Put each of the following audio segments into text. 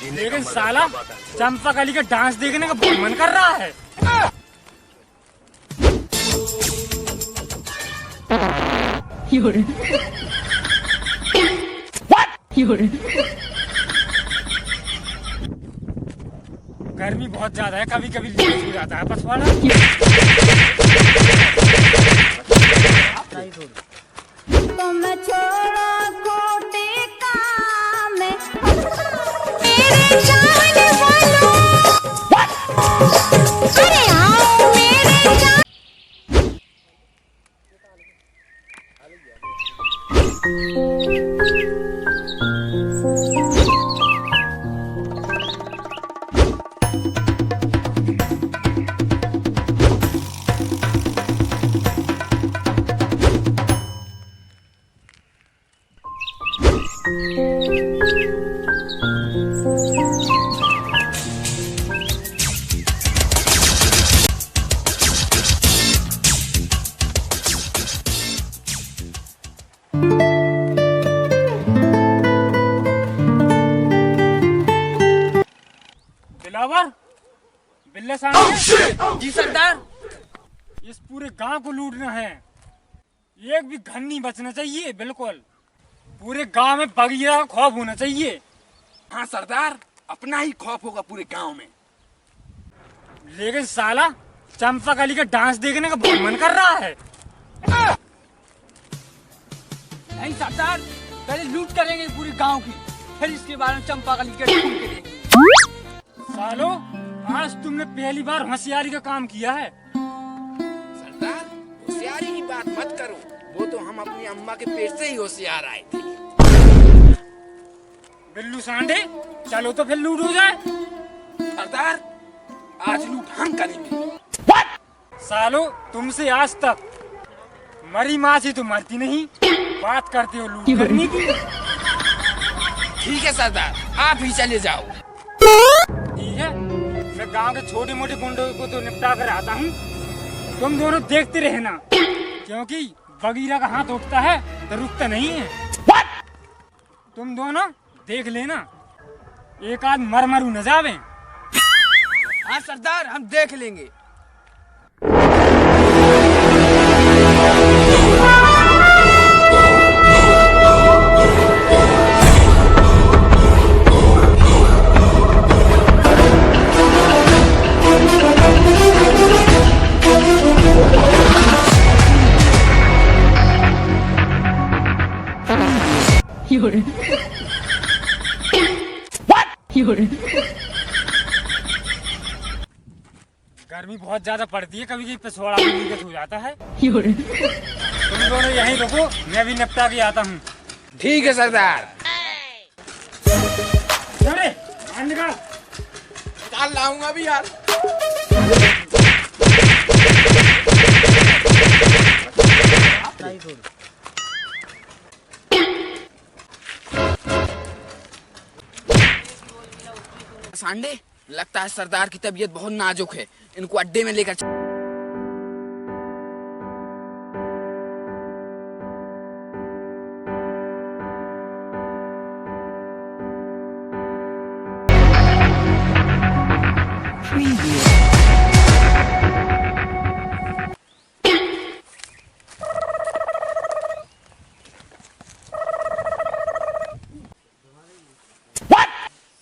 लेकिन साला चंपाकली का डांस देखने का बहुत मन कर रहा है। गर्मी बहुत ज्यादा है, कभी कभी लीकेज हो जाता है पसवाड़ा। तो मैं छोड़ा खोटे काम में मेरे जाने वालों, अरे आओ मेरे जान। बिल्ले साहब। जी सरदार। इस पूरे गांव को लूटना है, एक भी घर नहीं बचना चाहिए। बिल्कुल पूरे गांव में बगीरा का खौफ होना चाहिए। हाँ सरदार, अपना ही खौफ होगा पूरे गांव में। लेकिन साला चंपाकली का डांस देखने का बहुत मन कर रहा है। नहीं सरदार, पहले लूट करेंगे पूरे गांव की, फिर इसके बारे में चंपाकली के ढूंढ के देखेंगे। सालो आज तुमने पहली बार होशियारी का काम किया है। सरदार होशियारी की बात मत करो, वो तो हम अपनी अम्मा के पेट से ही होशियार आए थे। बिल्लू सांडे, चलो तो फिर लूट हो जाए। सरदार आज लूट हम करेंगे। सालो तुमसे आज तक मरी माछी तो मरती नहीं, बात करते हो लूट करने की। ठीक है सरदार, आप ही चले जाओ। ठीक है, मैं गांव के छोटे मोटे गुंडों को तो निपटा कर आता हूँ, तुम दोनों देखते रहना, क्योंकि बगीरा का हाथ उठता है तो रुकता नहीं है। तुम दोनों देख लेना, एक आध मर मरू न जावे। हाँ सरदार, हम देख लेंगे। गर्मी बहुत ज्यादा पड़ती है, कभी कभी पिछवाड़ा भी लीकेज हो जाता है। तुम दोनों यहीं रुको, मैं भी निपटा के आता हूँ। ठीक है सरदार। निकाल लाऊंगा अभी यार। सांडे, लगता है सरदार की तबीयत बहुत नाजुक है, इनको अड्डे में लेकर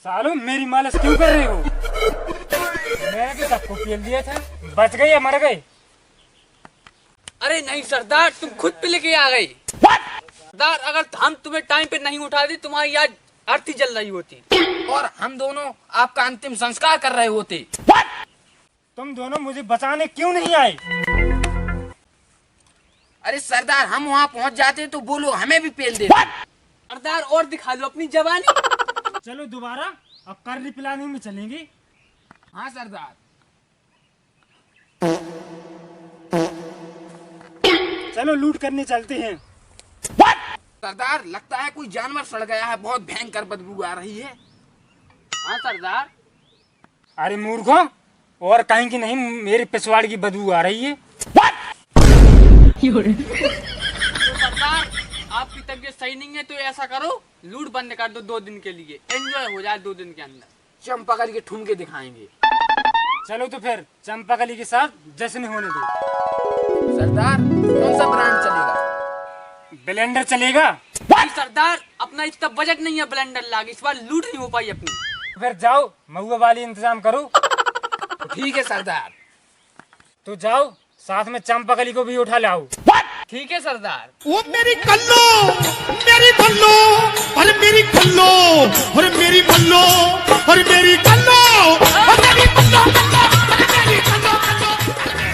सालो मेरी मालिश क्यों कर रहे हो? मैंने तो सबको पेल दिया था, बच गए या मर गए? अरे नहीं सरदार, तुम खुद पे लेके आ गए। सरदार अगर हम तुम्हें टाइम पे नहीं उठा दी, तुम्हारी आज आरती जल रही होती और हम दोनों आपका अंतिम संस्कार कर रहे होते। तुम दोनों मुझे बचाने क्यों नहीं आए? अरे सरदार, हम वहाँ पहुँच जाते तो बोलो हमें भी पेल दे। सरदार और दिखा दो अपनी जवानी। चलो दोबारा अब कर्री पिलाने में चलेंगे। हाँ सरदार। चलो लूट करने चलते हैं। सरदार लगता है कोई जानवर सड़ गया है, बहुत भयंकर बदबू आ रही है। हाँ सरदार। अरे मूर्खों, और कहीं की नहीं, मेरे पिछवाड़े की बदबू आ रही है। तो सरदार आपकी तबीयत सही नहीं है, तो ऐसा करो लूट बंद कर दो 2 दिन के लिए, एंजॉय हो जाए 2 दिन के अंदर। चंपाकली के ठुमके दिखाएंगे। चलो तो फिर चंपाकली के साथ जश्न होने दो। सरदार कौन सा ब्रांड चलेगा? ब्लेंडर चलेगा? नहीं सरदार, अपना इतना बजट नहीं है ब्लेंडर लागे, इस बार लूट नहीं हो पाई अपनी। फिर जाओ महुआ वाली इंतजाम करो। ठीक है सरदार। तो जाओ साथ में चंपाकली को भी उठा लाओ। ठीक है सरदार। वो मेरी कल्लो, मेरी बल्लो, अरे मेरी कल्लो, अरे मेरी बल्लो, अरे मेरी कल्लो, अरे मेरी बल्लो, अरे मेरी कल्लो,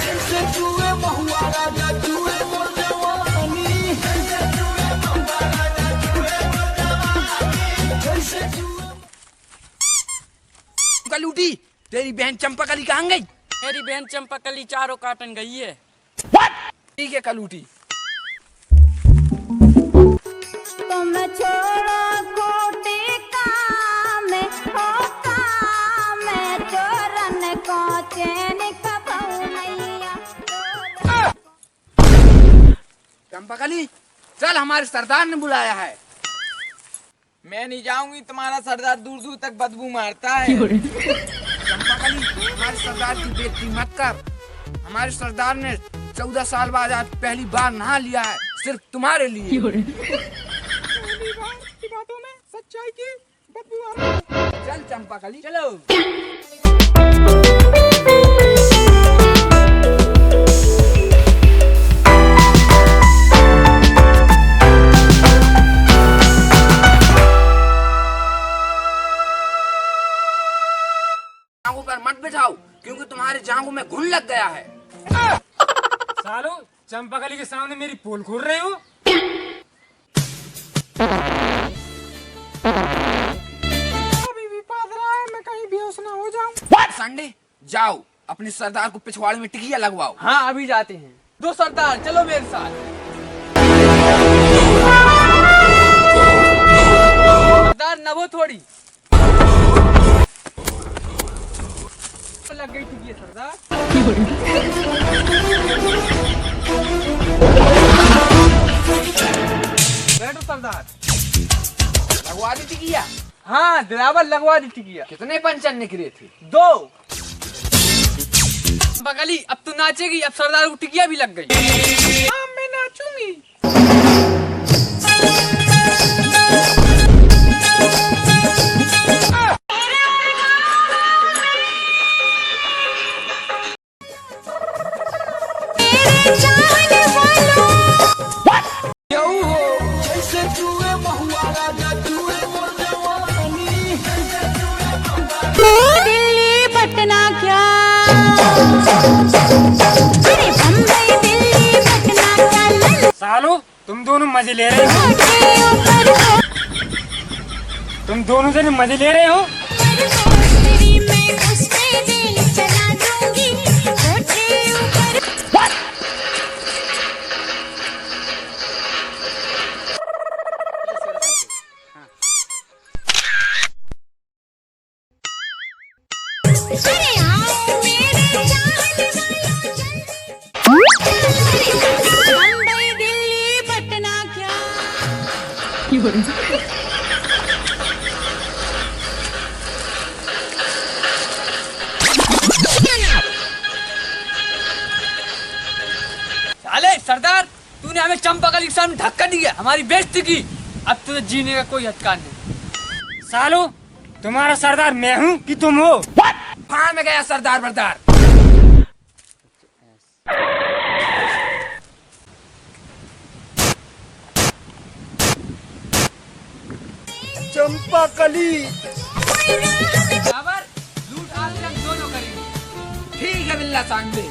ऐसे जुए महुआ राजा जुए मोर जवानी, ऐसे जुए महुआ राजा जुए मोर जवानी, ऐसे जुए। कलूटी, तेरी बहन चंपाकली कहाँ गई? मेरी बहन चंपाकली चारों काटन गई है। ठीक है कलूटी। तुम छोड़ो खोटे काम हो, काम चोरन को चैन कबहू मैया। चंपाकली चल, हमारे सरदार ने बुलाया है। मैं नहीं जाऊंगी, तुम्हारा सरदार दूर दूर तक बदबू मारता है। चंपाकली हमारे सरदार की बेइज्जती मत कर। हमारे सरदार ने 14 साल बाद आज पहली बार नहा लिया है, सिर्फ तुम्हारे लिए। बातों में सच्चाई की बदबू आ रही है। चल चंपाकली चलो। जांघों पर मत बिठाओ, क्योंकि तुम्हारे जांघों में घुन लग गया है। सालो चंपाकली के सामने मेरी पोल खोल रहे हो। अभी भी पाद रहा है, मैं कहीं बेहोश ना हो जाऊं। संडे जाओ अपने सरदार को पिछवाड़े में टिकिया लगवाओ। हाँ अभी जाते हैं। 2 सरदार चलो मेरे साथ। सरदार नभो थोड़ी लग गई थी ये सरदार। बैठो सरदार। लगवा दी टिकिया? हाँ ड्राइवर लगवा दी टिकिया। कितने पंचर निकले थे? 2। बगली अब तू नाचेगी, अब सरदार को टिकिया भी लग गई। हाँ मैं नाचूंगी। दिल्ली पटना क्या, अरे बम्बई दिल्ली पटना क्या, सालो तुम दोनों मजे ले रहे हो। तुम दोनों जने मजे ले रहे हो। मैं उसमें दिल चला दूंगी, होठे ऊपर। अरे आओ मेरे जान वालों, बम्बई दिल्ली पटना क्या। साले सरदार तूने हमें चंपाकली के सामने धक्का दिया, हमारी बेइज्जती की। अब तुझे जीने का कोई अधिकार नहीं। सालो तुम्हारा सरदार मैं हूँ कि तुम हो? फाड़ में गया सरदार बरदार। चंपाकली बराबर लूट आज हम दोनों करेंगे। ठीक है बिल्ला सांडे।